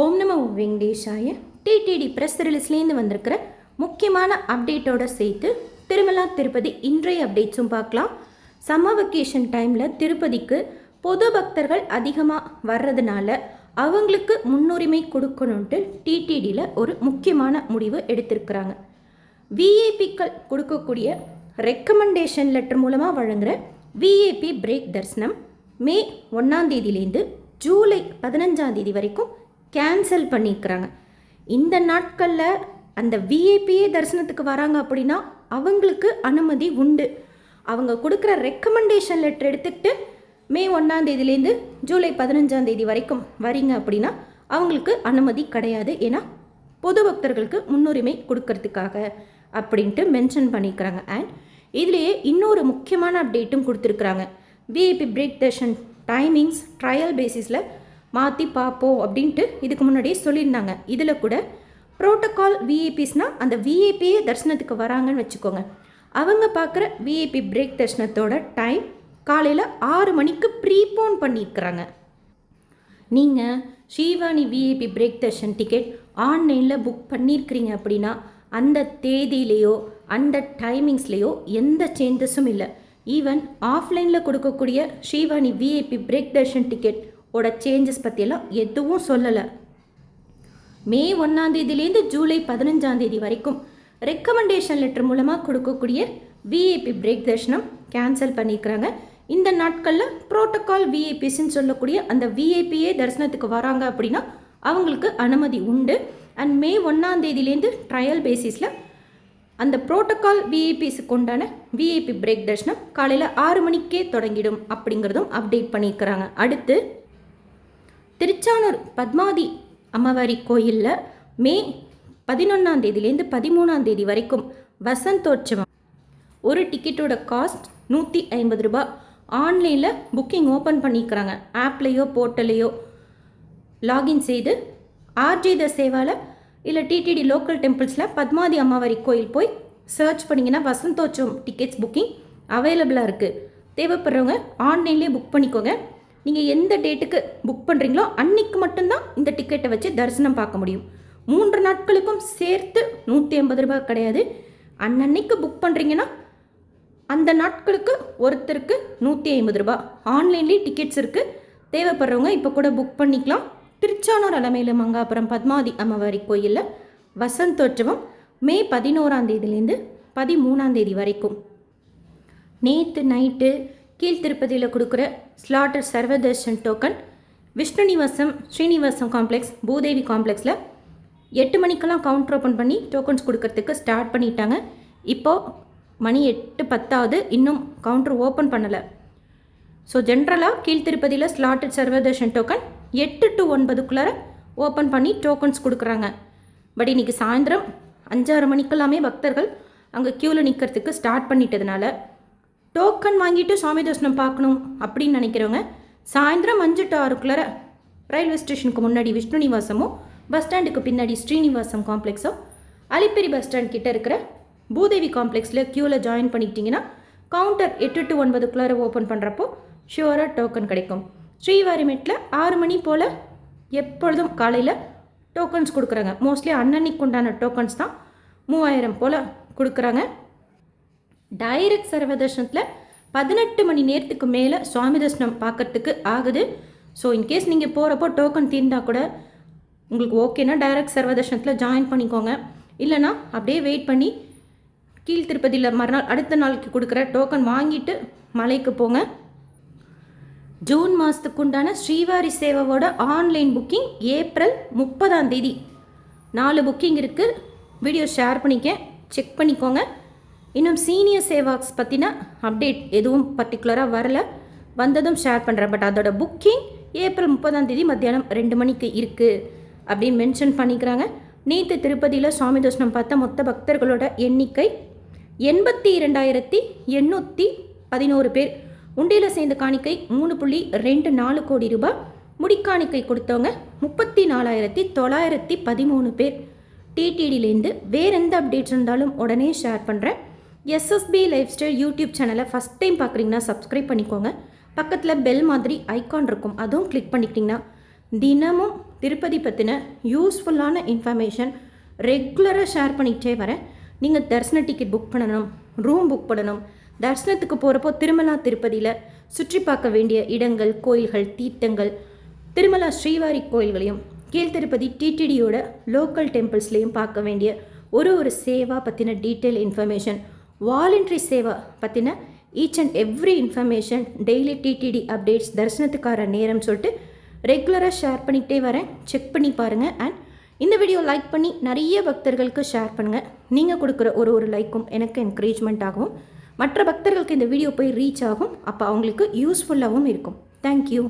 ஓம் நமோ வெங்கடேஷாய. TTD press ரிலீஸ்லேருந்து வந்திருக்கிற முக்கியமான அப்டேட்டோட சேர்த்து திருமலா திருப்பதி இன்றைய அப்டேட்ஸும் பார்க்கலாம். சம்மர் வெக்கேஷன் டைமில் திருப்பதிக்கு பொது பக்தர்கள் அதிகமாக வர்றதுனால அவங்களுக்கு முன்னுரிமை கொடுக்கணுன்ட்டு டிடிடியில் ஒரு முக்கியமான முடிவு எடுத்திருக்கிறாங்க. விஐபிக்கள் கொடுக்கக்கூடிய ரெக்கமெண்டேஷன் லெட்டர் மூலமாக வழங்குகிற விஐபி பிரேக் தரிசனம் மே 1ஆம் தேதியிலேருந்து ஜூலை 15ஆம் தேதி வரைக்கும் கேன்சல் பண்ணியிருக்கிறாங்க. இந்த நாட்களில் அந்த விஐபியே தரிசனத்துக்கு வராங்க அப்படின்னா அவங்களுக்கு அனுமதி உண்டு. அவங்க கொடுக்குற ரெக்கமெண்டேஷன் லெட்டர் எடுத்துக்கிட்டு மே 1ஆம் தேதியிலேருந்து ஜூலை 15ஆம் தேதி வரைக்கும் வரீங்க அப்படின்னா அவங்களுக்கு அனுமதி கிடையாது. ஏன்னா பொது பக்தர்களுக்கு முன்னுரிமை கொடுக்கறதுக்காக அப்படின்ட்டு மென்ஷன் பண்ணியிருக்கிறாங்க. அண்ட் இதுலேயே இன்னொரு முக்கியமான அப்டேட்டும் கொடுத்துருக்குறாங்க. VIP break Darshan timings trial பேசிஸில் மாற்றி பார்ப்போம் அப்படின்ட்டு இதுக்கு முன்னாடியே சொல்லியிருந்தாங்க. இதில் கூட ப்ரோட்டோகால் விஐபிஸ்னால் அந்த விஐபியே தரிசனத்துக்கு வராங்கன்னு வச்சுக்கோங்க. அவங்க பார்க்குற விஐபி பிரேக் தரிசனத்தோட டைம் காலையில் 6 மணிக்கு ப்ரீபோன் பண்ணியிருக்கிறாங்க. நீங்கள் Srivani VIP break Darshan ticket ஆன்லைனில் புக் பண்ணியிருக்கிறீங்க அப்படின்னா அந்த தேதியிலையோ அந்த டைமிங்ஸ்லேயோ எந்த சேஞ்சஸும் இல்லை. ஈவன் ஆஃப்லைனில் கொடுக்கக்கூடிய Srivani VIP break Darshan ticket ஓட சேஞ்சஸ் பற்றியெல்லாம் எதுவும் சொல்லலை. மே 1ஆம் தேதியிலேருந்து ஜூலை 15ஆம் தேதி வரைக்கும் ரெக்கமெண்டேஷன் லெட்டர் மூலமாக கொடுக்கக்கூடிய விஐபி பிரேக் தர்ஷனம் கேன்சல் பண்ணியிருக்கிறாங்க. இந்த நாட்களில் ப்ரோட்டோகால் விஐபிஸ்ன்னு சொல்லக்கூடிய அந்த விஐபியே தரிசனத்துக்கு வராங்க அப்படின்னா அவங்களுக்கு அனுமதி உண்டு. அண்ட் மே 1ஆம் தேதியிலேருந்து ட்ரையல் பேசிஸில் அந்த ப்ரோட்டோகால் விஐபிஸுக்கு உண்டான விஐபி பிரேக் தர்ஷனம் காலையில் 6 மணிக்கே தொடங்கிடும் அப்படிங்கிறதும் அப்டேட் பண்ணியிருக்கிறாங்க. அடுத்து திருச்சானூர் பத்மாதி அம்மவாரி கோயிலில் மே 11ஆம் தேதியிலேருந்து 13ஆம் தேதி வரைக்கும் வசந்தோற்சவம். ஒரு டிக்கெட்டோட காஸ்ட் 150 ரூபாய். ஆன்லைனில் புக்கிங் ஓப்பன் பண்ணிக்கிறாங்க. ஆப்லேயோ போர்ட்டலையோ லாகின் செய்து ஆர்ஜே த சேவாவில் இல்லை டிடிடி லோக்கல் டெம்பிள்ஸில் பத்மாதி அம்மாவாரி கோயில் போய் சர்ச் பண்ணிங்கன்னா வசந்தோற்சவம் டிக்கெட்ஸ் புக்கிங் அவைலபிளாக இருக்குது. தேவைப்படுறவங்க ஆன்லைன்லேயே புக் பண்ணிக்கோங்க. நீங்கள் எந்த டேட்டுக்கு புக் பண்ணுறீங்களோ அன்றைக்கு மட்டும்தான் இந்த டிக்கெட்டை வச்சு தரிசனம் பார்க்க முடியும். 3 நாட்களுக்கும் சேர்த்து 150 ரூபாய் கிடையாது. அன்னன்னைக்கு புக் பண்ணுறீங்கன்னா அந்த நாட்களுக்கு ஒருத்தருக்கு 150 ரூபாய். ஆன்லைன்லேயே டிக்கெட்ஸ் இருக்குது. தேவைப்படுறவங்க இப்போ கூட புக் பண்ணிக்கலாம். திருச்சானூர் அலமேலு மங்காபுரம் பத்மாதி அம்மவாரி கோயிலில் வசந்தோற்சவம் மே 11ஆம் தேதியிலேருந்து 13ஆம் தேதி வரைக்கும். நேற்று நைட்டு கீழ்த்திருப்பதியில் கொடுக்குற slotted Sarvadarshan token Vishnunivasam Srinivasam complex Bhudevi காம்ப்ளெக்ஸில் 8 மணிக்கெல்லாம் கவுண்டர் ஓப்பன் பண்ணி டோக்கன்ஸ் கொடுக்கறதுக்கு ஸ்டார்ட் பண்ணிட்டாங்க. இப்போது மணி 8:10 இன்னும் கவுண்டர் ஓப்பன் பண்ணலை. ஸோ ஜென்ரலாக கீழ்த்திருப்பதியில் slotted Sarvadarshan token 8 to 9 open பண்ணி டோக்கன்ஸ் கொடுக்குறாங்க. பட் இன்றைக்கி சாயந்தரம் 5-6 மணிக்கெல்லாமே பக்தர்கள் அங்கே க்யூவில் நிற்கிறதுக்கு ஸ்டார்ட் பண்ணிட்டதுனால டோக்கன் வாங்கிட்டு சுவாமி தரிசனம் பார்க்கணும் அப்படின்னு நினைக்கிறவங்க சாயந்தரம் 5 to 6 ரயில்வே ஸ்டேஷனுக்கு முன்னாடி விஷ்ணு நிவாசமோ பஸ் ஸ்டாண்டுக்கு பின்னாடி ஸ்ரீனிவாசம் காம்ப்ளெக்ஸோ அலிப்பெரி பஸ் ஸ்டாண்ட் கிட்டே இருக்கிற பூதேவி காம்ப்ளெக்ஸில் க்யூவில் ஜாயின் பண்ணிக்கிட்டிங்கன்னா கவுண்டர் 8 to 9 ஓப்பன் பண்ணுறப்போ ஷுவராக டோக்கன் கிடைக்கும். ஸ்ரீவாரிமேட்டில் 6 மணி போல் எப்பொழுதும் காலையில் டோக்கன்ஸ் கொடுக்குறாங்க. மோஸ்ட்லி அன்னன்னைக்கு உண்டான டோக்கன்ஸ் தான் 3000 போல் கொடுக்குறாங்க. டைரக்ட் சர்வதர்ஷனத்தில் 18 மணி நேரத்துக்கு மேலே சுவாமி தரிசனம் பார்க்கறதுக்கு ஆகுது. ஸோ இன்கேஸ் நீங்கள் போகிறப்போ டோக்கன் தீர்ந்தால் கூட உங்களுக்கு ஓகேனா டைரக்ட் சர்வதர்ஷனத்தில் ஜாயின் பண்ணிக்கோங்க. இல்லைனா அப்படியே வெயிட் பண்ணி கீழ் திருப்பதியில் மறுநாள் அடுத்த நாளுக்கு கொடுக்குற டோக்கன் வாங்கிட்டு மலைக்கு போங்க. ஜூன் மாதத்துக்கு உண்டான ஸ்ரீவாரி சேவாவோட ஆன்லைன் புக்கிங் ஏப்ரல் 30ஆம் தேதி 4 புக்கிங் இருக்குது. வீடியோ ஷேர் பண்ணிக்க செக் பண்ணிக்கோங்க. இன்னும் சீனியர் சேவாக்ஸ் பற்றின அப்டேட் எதுவும் பர்டிகுலராக வரல. வந்ததும் ஷேர் பண்ணுறேன். பட் அதோட புக்கிங் ஏப்ரல் 30ஆம் தேதி மத்தியானம் 2 மணிக்கு இருக்குது அப்படின்னு மென்ஷன் பண்ணிக்கிறாங்க. நேற்று திருப்பதியில் சுவாமி தரிசனம் பார்த்த மொத்த பக்தர்களோட எண்ணிக்கை 82,811 பேர். உண்டியில் சேர்ந்த காணிக்கை 3.24 கோடி ரூபாய். முடிக்காணிக்கை கொடுத்தவங்க 34,913 பேர். டிடிடிலேருந்து வேறு எந்த அப்டேட்ஸ் இருந்தாலும் உடனே ஷேர் பண்ணுறேன். எஸ்எஸ்பி லைஃப் ஸ்டைல் யூடியூப் சேனலை ஃபஸ்ட் டைம் பார்க்குறீங்கன்னா சப்ஸ்கிரைப் பண்ணிக்கோங்க. பக்கத்தில் பெல் மாதிரி ஐக்கான் இருக்கும், அதுவும் கிளிக் பண்ணிக்கிட்டிங்கன்னா தினமும் திருப்பதி பற்றின யூஸ்ஃபுல்லான இன்ஃபர்மேஷன் ரெகுலராக ஷேர் பண்ணிக்கிட்டே வரேன். நீங்கள் தரிசன டிக்கெட் புக் பண்ணணும், ரூம் புக் பண்ணணும், தரிசனத்துக்கு போகிறப்போ திருமலா திருப்பதியில் சுற்றி பார்க்க வேண்டிய இடங்கள், கோயில்கள், தீர்த்தங்கள், திருமலா ஸ்ரீவாரி கோயில்களையும் கீழ்த்திருப்பதி டிடிடியோட லோக்கல் டெம்பிள்ஸ்லேயும் பார்க்க வேண்டிய ஒரு சேவா பற்றின டீட்டெயில் இன்ஃபர்மேஷன், வாலண்டரி சேவா பற்றின each and every information, daily TTD updates, தரிசனத்துக்கான நேரம் சொல்லிட்டு ரெகுலராக ஷேர் பண்ணிக்கிட்டே வரேன். செக் பண்ணி பாருங்கள். அண்ட் இந்த வீடியோ லைக் பண்ணி நிறைய பக்தர்களுக்கு ஷேர் பண்ணுங்கள். நீங்கள் கொடுக்குற ஒரு லைக்கும் எனக்கு என்கரேஜ்மெண்ட் ஆகும், மற்ற பக்தர்களுக்கு இந்த வீடியோ போய் ரீச் ஆகும். அப்போ அவங்களுக்கு யூஸ்ஃபுல்லாகவும் இருக்கும். தேங்க்யூ.